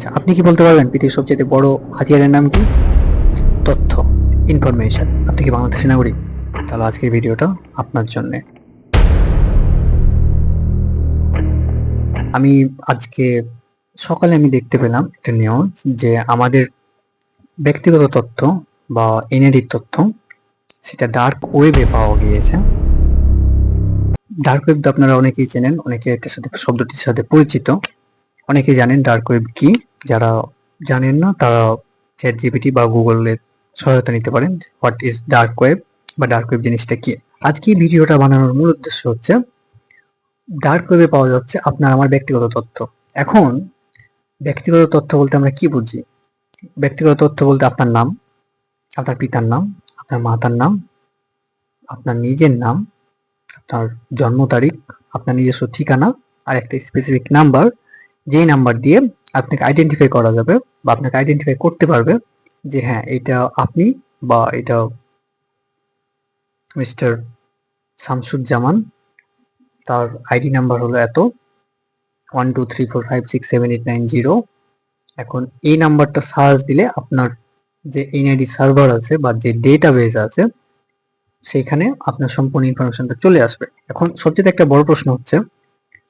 আচ্ছা, আপনি কি বলতে পারবেন পৃথিবীর সবচেয়ে বড় হাতিয়ারের নাম কি? তথ্য, ইনফরমেশন। আপনি কি বাংলাদেশি নাগরিক? তাহলে আজকের ভিডিওটা আপনার জন্য। আমি আজকে সকালে দেখতে পেলাম একটা নিউজ যে আমাদের ব্যক্তিগত তথ্য বা এনআইডির তথ্য সেটা ডার্ক ওয়েবে পাওয়া গিয়েছে। ডার্ক ওয়েব তো আপনারা অনেকেই চেনেন, অনেকে এটার সাথে শব্দটির সাথে পরিচিত, অনেকেই জানেন ডার্ক ওয়েব কি। যারা জানেন না তারা চ্যাট জিপিটি বা গুগলের সহায়তা নিতে পারেন। হোয়াট ইজ ডার্ক ওয়েব বা ডার্ক ওয়েব জিনিসটা কি। আজকে এই ভিডিওটা বানানোর মূল উদ্দেশ্য হচ্ছে ডার্ক ওয়েবে পাওয়া যাচ্ছে আপনার আমার ব্যক্তিগত তথ্য। এখন ব্যক্তিগত তথ্য বলতে আমরা কি বুঝি? ব্যক্তিগত তথ্য বলতে আপনার নাম, আপনার পিতার নাম, আপনার মাতার নাম, আপনার নিজের নাম, আপনার জন্ম তারিখ, আপনার নিজস্ব ঠিকানা আর একটা স্পেসিফিক নাম্বার, যেই নাম্বার দিয়ে আপনাকে আইডেন্টিফাই করা যাবে বা আপনাকে আইডেন্টিফাই করতে পারবে যে হ্যাঁ এটা আপনি বা এটা মিস্টার শামসুজ্জামান, তার আইডি নাম্বার হলো এত 1234567890। এখন এই নাম্বারটা সার্চ দিলে আপনার যে এনআইডি সার্ভার আছে বা যে ডেটাবেস আছে সেইখানে আপনার সম্পূর্ণ ইনফরমেশনটা চলে আসবে। এখন সবচেয়ে একটা বড় প্রশ্ন হচ্ছে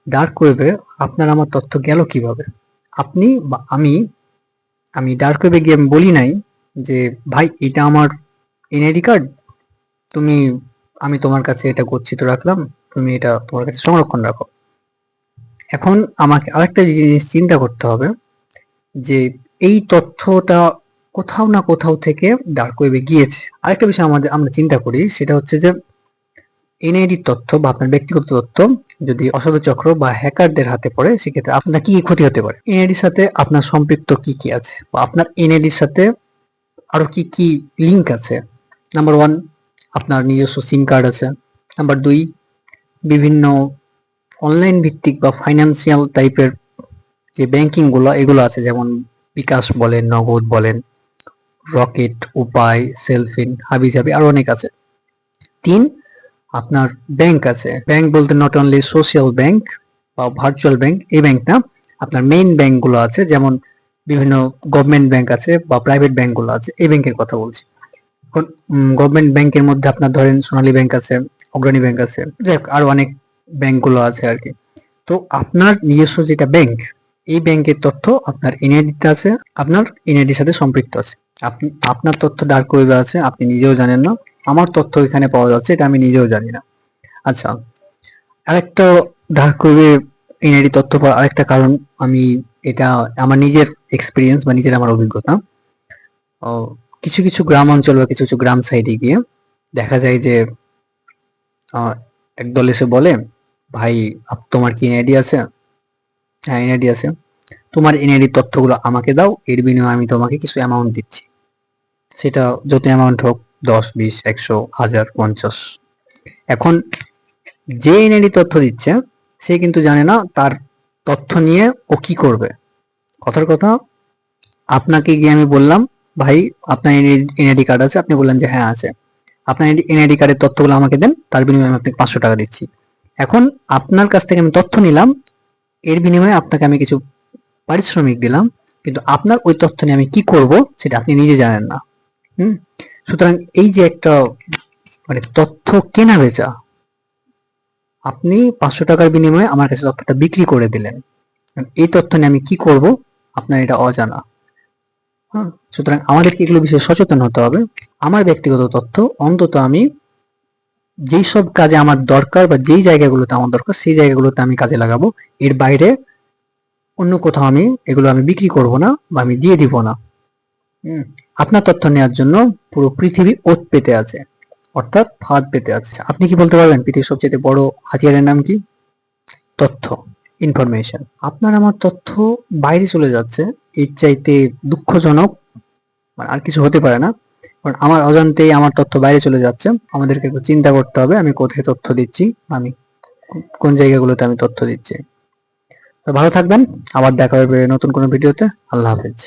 ডার্ক ওয়েবে আপনার আমার তথ্য গেল কিভাবে? আপনি বা আমি ডার্ক ওয়েবে গিয়ে বলি নাই যে ভাই এটা আমার এনআইডি কার্ড, তুমি আমি তোমার কাছে এটা গচ্ছিত রাখলাম, তুমি এটা তোমার কাছে সংরক্ষণ রাখো। এখন আমাকে আরেকটা জিনিস চিন্তা করতে হবে যে এই তথ্যটা কোথাও না কোথাও থেকে ডার্ক ওয়েবে গিয়েছে। আরেকটা বিষয় আমরা চিন্তা করি, সেটা হচ্ছে যে এনআইডির তথ্য বা আপনার ব্যক্তিগত তথ্য যদি অসাধু চক্র বা হ্যাকারদের হাতে পড়ে সেক্ষেত্রে আপনার কি ক্ষতি হতে পারে? এনআইডির সাথে আপনার সম্পৃক্ত কি কি আছে বা আপনার এনআইডির সাথে আরো কি কি লিঙ্ক আছে? নাম্বার ওয়ান, আপনার নিজস্ব সিম কার্ড আছে। নাম্বার দুই, বিভিন্ন অনলাইন ভিত্তিক বা ফাইন্যান্সিয়াল টাইপের যে ব্যাংকিং গুলো এগুলো আছে, যেমন বিকাশ বলেন, নগদ বলেন, রকেট, উপায়, সেলফিন, হাবিজাবি আরো অনেক আছে। তিন, আপনার ব্যাংক আছে। ব্যাংক বলতে নট অনলি সোশ্যাল ব্যাংক বা ভার্চুয়াল ব্যাংক, এই ব্যাংক না, আপনার মেইন ব্যাংক গুলো আছে, যেমন বিভিন্ন গভর্নমেন্ট ব্যাংক আছে বা প্রাইভেট ব্যাংক গুলো আছে, এই ব্যাংকের কথা বলছি। এখন গভর্নমেন্ট ব্যাংকের মধ্যে আপনার ধরেন সোনালী ব্যাংক আছে, অগ্রণী ব্যাংক আছে, যাই হোক আরো অনেক ব্যাংক গুলো আছে আর কি। তো আপনার নিজস্ব যেটা ব্যাংক, এই ব্যাংকের তথ্য আপনার এনআইডিতে আছে, আপনার এনআইডির সাথে সম্পৃক্ত আছে। আপনি আপনার তথ্য ডার্ক ওয়েবে আছে, আপনি নিজেও জানেন না। আমার তথ্য এখানে পাওয়া যাচ্ছে, এটা আমি নিজেও জানি না। আচ্ছা, আরেকটা ডার্ক ওয়েবে এনআইডি তথ্য পাওয়ার আরেকটা কারণ, আমি এটা আমার নিজের এক্সপিরিয়েন্স বা নিজের আমার অভিজ্ঞতা। ও, কিছু কিছু গ্রাম অঞ্চল বা কিছু কিছু গ্রাম সাইডে গিয়ে দেখা যায় যে একদল এসে বলে, ভাই তোমার কি এনআইডি আছে? হ্যাঁ এনআইডি আছে। তোমার এনআইডি তথ্যগুলো আমাকে দাও, এর বিনিময়ে আমি তোমাকে কিছু অ্যামাউন্ট দিচ্ছি। সেটা যত অ্যামাউন্ট হোক, 10, 20, 100, 1000, 50। এখন যে এনআইডি তথ্য দিচ্ছে সে কিন্তু জানে না তার তথ্য নিয়ে ও কি করবে। কথার কথা, আপনাকে গিয়ে আমি বললাম, ভাই আপনার এনআইডি কার্ড আছে? আপনি বললেন যে হ্যাঁ আছে। আপনার এনআইডি কার্ডের তথ্যগুলো আমাকে দেন, তার বিনিময়ে আমি আপনাকে 500 টাকা দিচ্ছি। এখন আপনার কাছ থেকে আমি তথ্য নিলাম, এর বিনিময়ে আপনাকে আমি কিছু পারিশ্রমিক দিলাম, কিন্তু আপনার ওই তথ্য নিয়ে আমি কি করব সেটা আপনি নিজে জানেন না। সুতরাং এই যে একটা তথ্য কেনা বেচা, আপনি 500 টাকার বিনিময়ে আমার কাছে তথ্যটা বিক্রি করে দিলেন, এই তথ্য নিয়ে আমি কি করব আপনার এটা অজানা। সুতরাং আমাদেরকে এগুলো বিষয়ে সচেতন হতে হবে। আমার ব্যক্তিগত তথ্য অন্তত আমি যেই সব কাজে আমার দরকার বা যেই জায়গাগুলোতে আমার দরকার সেই জায়গাগুলোতে আমি কাজে লাগাবো। এর বাইরে অন্য কোথাও এগুলো আমি বিক্রি করব না বা আমি দিয়ে দিব না। আপনার তথ্য নেওয়ার জন্য পুরো পৃথিবী ওত পেতে আছে, অর্থাৎ ফাঁদ পেতে আছে। আপনি কি বলতে পারবেন পৃথিবীর সবচেয়ে বড় হাতিয়ারের নাম কি? তথ্য, ইনফরমেশন। আপনার আমার তথ্য বাইরে চলে যাচ্ছে, এর চাইতে দুঃখজনক আর কিছু হতে পারে না। কারণ আমার অজান্তেই আমার তথ্য বাইরে চলে যাচ্ছে। আমাদেরকে একটু চিন্তা করতে হবে আমি কোথায় তথ্য দিচ্ছি, আমি কোন জায়গাগুলোতে আমি তথ্য দিচ্ছি। তো ভালো থাকবেন, আবার দেখা হবে নতুন কোনো ভিডিওতে। আল্লাহ হাফেজ।